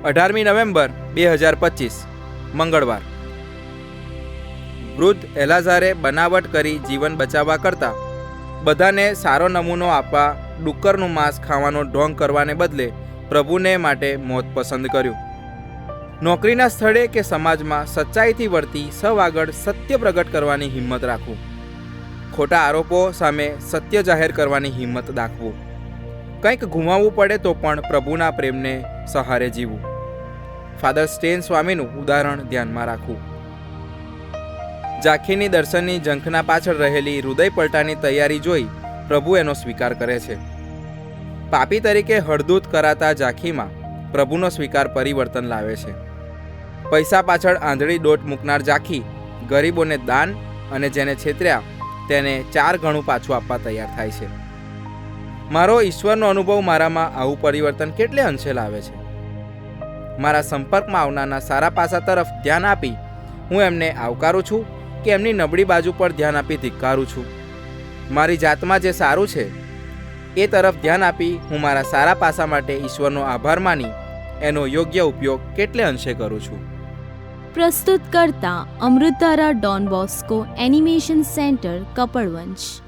18મી November 2025 મંગળવાર. વૃદ્ધ એલાઝારે બનાવટ કરી જીવન બચાવવા કરતાં બધાને સારો નમૂનો આપવા ડુક્કરનું માંસ ખાવાનો ઢોંગ કરવાને બદલે પ્રભુને માટે મોત પસંદ કર્યું. નોકરીના સ્થળે કે સમાજમાં સચ્ચાઈથી વર્તી સૌ આગળ સત્ય પ્રગટ કરવાની હિંમત રાખવું. ખોટા આરોપો સામે સત્ય જાહેર કરવાની હિંમત દાખવું. કંઈક ગુમાવવું પડે તો પણ પ્રભુના પ્રેમને સહારે જીવવું. ફાધર સ્ટેન સ્વામીનું ઉદાહરણ ધ્યાનમાં રાખવું. ઝાંખીની દર્શનની ઝંખના પાછળ રહેલી હૃદય પલટાની તૈયારી જોઈ પ્રભુ એનો સ્વીકાર કરે છે. પાપી તરીકે હળદૂત કરાતા ઝાંખીમાં પ્રભુનો સ્વીકાર પરિવર્તન લાવે છે. પૈસા પાછળ આંધળી દોટ મૂકનાર ઝાંખી ગરીબોને દાન અને જેને છેતર્યા તેને 4 ગણું પાછું આપવા તૈયાર થાય છે. મારો ઈશ્વરનો અનુભવ મારામાં આવું પરિવર્તન કેટલે અંશે લાવે છે. મારા સંપર્કમાં આવનારના સારા પાસા તરફ ધ્યાન આપી હું એમને આવકારું છું કે એમની નબળી બાજુ પર ધ્યાન આપી ધિક્કારું છું. મારી જાતમાં જે સારું છે એ તરફ ધ્યાન આપી હું મારા સારા પાસા માટે ઈશ્વરનો આભાર માની એનો યોગ્ય ઉપયોગ કેટલે અંશે કરું છું. પ્રસ્તુત કરતા અમૃતધારા Don Bosco animation centre Kapadvanj.